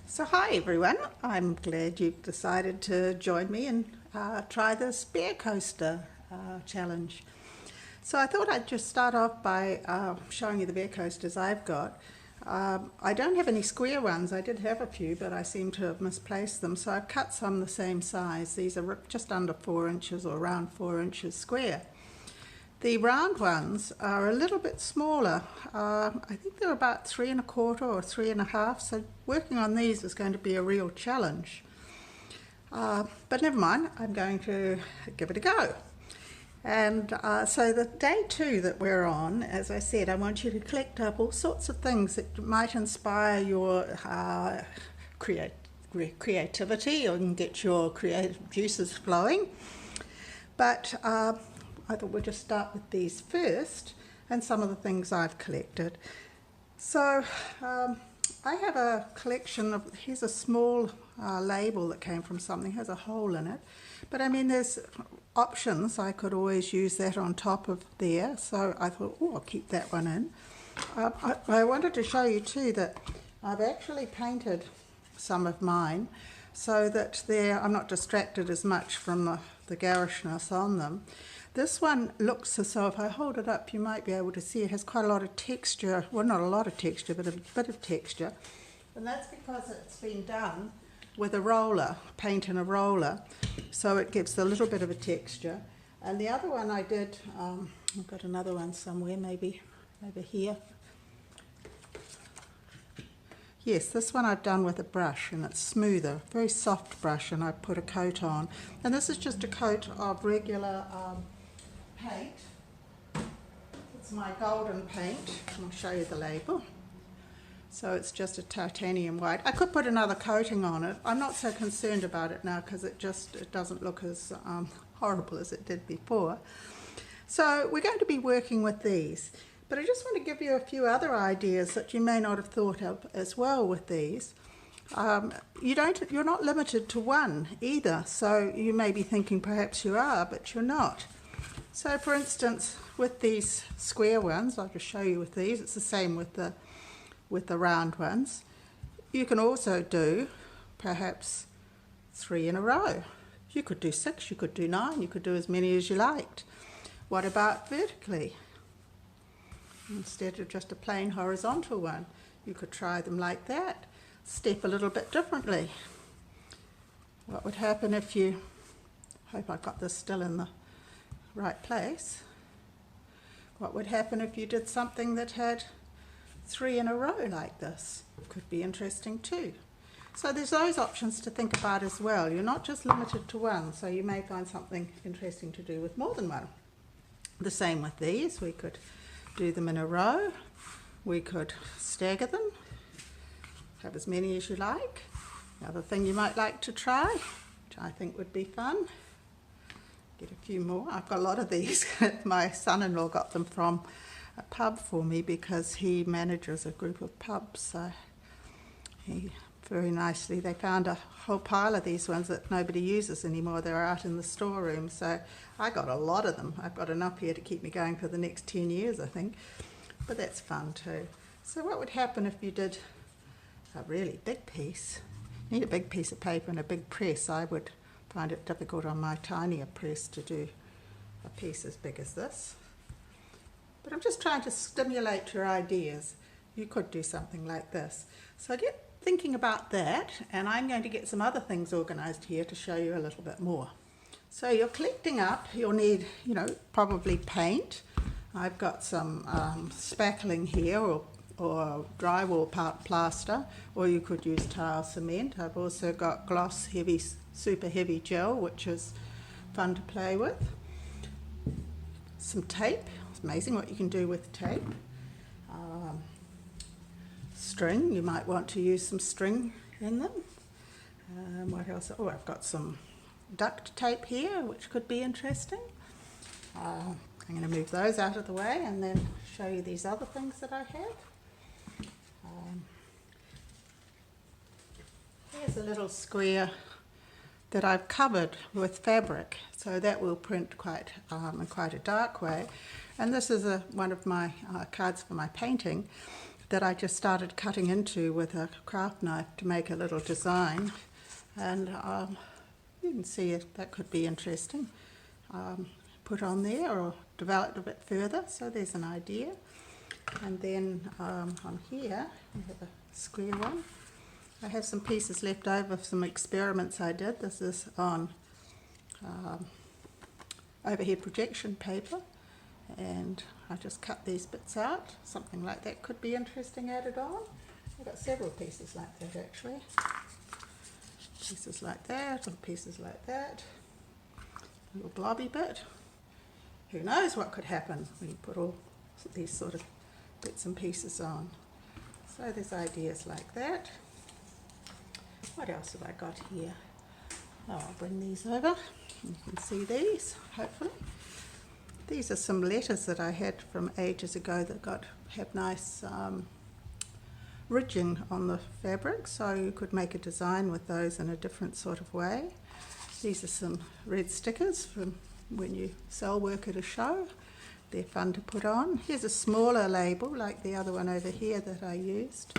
So hi everyone, I'm glad you've decided to join me and try this bear coaster challenge. So I thought I'd just start off by showing you the bear coasters I've got. I don't have any square ones. I did have a few, but I seem to have misplaced them, so I've cut some the same size. These are just under 4 inches or around 4 inches square. The round ones are a little bit smaller. I think they're about 3¼ or 3½, so working on these is going to be a real challenge. But never mind, I'm going to give it a go. And so the day 2 that we're on, as I said, I want you to collect up all sorts of things that might inspire your creativity and get your creative juices flowing. But I thought we'd just start with these first and some of the things I've collected. So I have a collection of, here's a small label that came from something, has a hole in it. But I mean, there's options. I could always use that on top of there. So I thought, oh, I'll keep that one in. I wanted to show you too that I've actually painted some of mine so that I'm not distracted as much from the garishness on them. This one looks as though, if I hold it up, you might be able to see it has quite a lot of texture. Well, not a lot of texture, but a bit of texture. And that's because it's been done with a roller, paint in a roller, so it gives a little bit of a texture. And the other one I did, I've got another one somewhere, maybe over here. Yes, this one I've done with a brush, and it's smoother, very soft brush, and I put a coat on. And this is just a coat of regular paint. It's my golden paint. I'll show you the label. So it's just a titanium white. I could put another coating on it. I'm not so concerned about it now because it doesn't look as horrible as it did before. So we're going to be working with these. But I just want to give you a few other ideas that you may not have thought of as well with these. You're not limited to one either. So you may be thinking perhaps you are, but you're not. So for instance, with these square ones, I'll just show you with these, it's the same with the round ones. You can also do perhaps 3 in a row. You could do 6, you could do 9, you could do as many as you liked. What about vertically? Instead of just a plain horizontal one, you could try them like that. Step a little bit differently. What would happen if you, hope I've got this still in the right place. What would happen if you did something that had 3 in a row like this? Could be interesting too. So there's those options to think about as well. You're not just limited to one, so you may find something interesting to do with more than one. The same with these. We could do them in a row. We could stagger them. Have as many as you like. Another thing you might like to try, which I think would be fun. Get a few more. I've got a lot of these. My son-in-law got them from a pub for me because he manages a group of pubs. So he very nicely, they found a whole pile of these ones that nobody uses anymore. They're out in the storeroom. So I got a lot of them. I've got enough here to keep me going for the next 10 years, I think. But that's fun too. So what would happen if you did a really big piece? You need a big piece of paper and a big press. I would find it difficult on my tinier press to do a piece as big as this. But I'm just trying to stimulate your ideas. You could do something like this. So get thinking about that, and I'm going to get some other things organised here to show you a little bit more. So you're collecting up, you'll need, probably paint. I've got some spackling here or drywall plaster, or you could use tile cement. I've also got gloss heavy, super heavy gel, which is fun to play with. Some tape. It's amazing what you can do with tape. String. You might want to use some string in them. What else? Oh, I've got some duct tape here, which could be interesting. I'm going to move those out of the way and then show you these other things that I have. Here's a little square that I've covered with fabric, so that will print quite in quite a dark way. And this is one of my cards for my painting. that I just started cutting into with a craft knife to make a little design, and you can see it, that could be interesting. Put on there or developed a bit further, so there's an idea. And then on here we have a square one. I have some pieces left over of some experiments I did. This is on overhead projection paper, and I just cut these bits out. Something like that could be interesting added on. I've got several pieces like that actually. Pieces like that, or pieces like that. A little blobby bit. Who knows what could happen when you put all these sort of bits and pieces on. So there's ideas like that. What else have I got here? Oh, I'll bring these over. You can see these, hopefully. These are some letters that I had from ages ago that have nice ridging on the fabric, so you could make a design with those in a different sort of way. These are some red stickers from when you sell work at a show. They're fun to put on. Here's a smaller label like the other one over here that I used.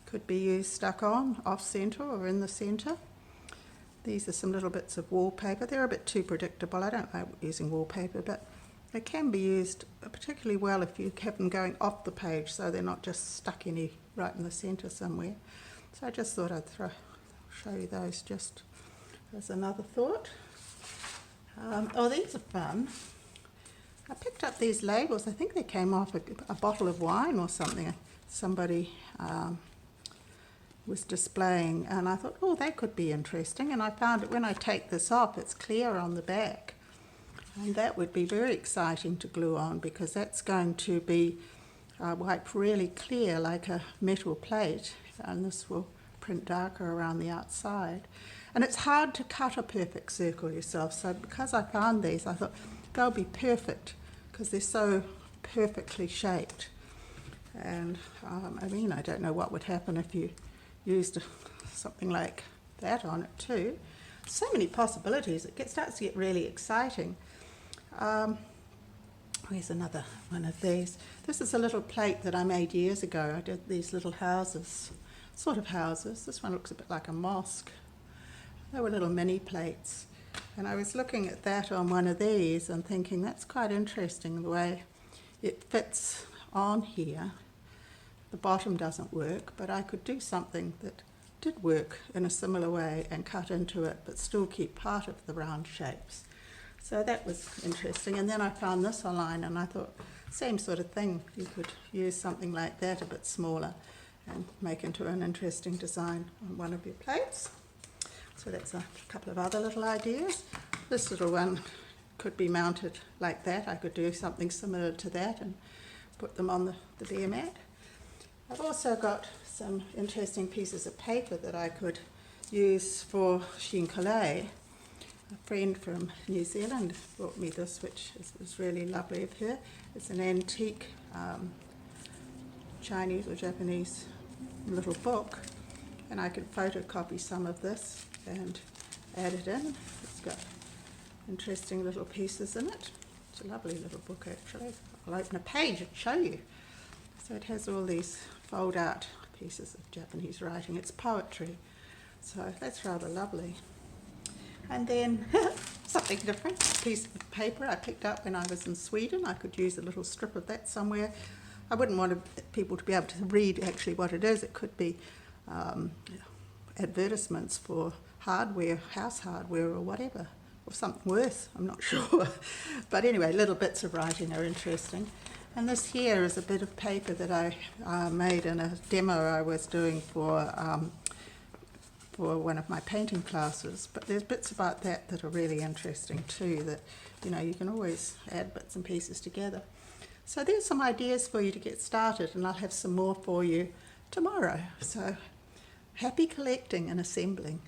Could be used stuck on, off centre or in the centre. These are some little bits of wallpaper. They're a bit too predictable. I don't like using wallpaper, but they can be used particularly well if you have them going off the page, so they're not just stuck right in the centre somewhere. So I just thought I'd show you those just as another thought. Oh, these are fun. I picked up these labels. I think they came off a bottle of wine or something. Somebody was displaying, and I thought, oh, that could be interesting. And I found that when I take this off, it's clear on the back. And that would be very exciting to glue on, because that's going to be wiped really clear like a metal plate, and this will print darker around the outside. And it's hard to cut a perfect circle yourself, so because I found these, I thought they'll be perfect because they're so perfectly shaped. And I mean, I don't know what would happen if you used something like that on it too. So many possibilities. It starts to get really exciting. Here's another one of these. This is a little plate that I made years ago. I did these little houses, sort of houses. This one looks a bit like a mosque. They were little mini plates. And I was looking at that on one of these and thinking that's quite interesting the way it fits on here. The bottom doesn't work, but I could do something that did work in a similar way and cut into it, but still keep part of the round shapes. So that was interesting. And then I found this online and I thought, same sort of thing. You could use something like that, a bit smaller, and make into an interesting design on one of your plates. So that's a couple of other little ideas. This little one could be mounted like that. I could do something similar to that and put them on the bare mat. I've also got some interesting pieces of paper that I could use for chine-collé. A friend from New Zealand brought me this, which is really lovely of her. It's an antique Chinese or Japanese little book, and I could photocopy some of this and add it in. It's got interesting little pieces in it. It's a lovely little book actually. I'll open a page and show you. So it has all these fold out pieces of Japanese writing. It's poetry, so that's rather lovely. And then something different, a piece of paper I picked up when I was in Sweden. I could use a little strip of that somewhere. I wouldn't want people to be able to read actually what it is. It could be advertisements for hardware, house hardware or whatever, or something worse, I'm not sure. But anyway, little bits of writing are interesting. And this here is a bit of paper that I made in a demo I was doing for one of my painting classes. But there's bits about that are really interesting too, that you can always add bits and pieces together. So there's some ideas for you to get started, and I'll have some more for you tomorrow. So happy collecting and assembling.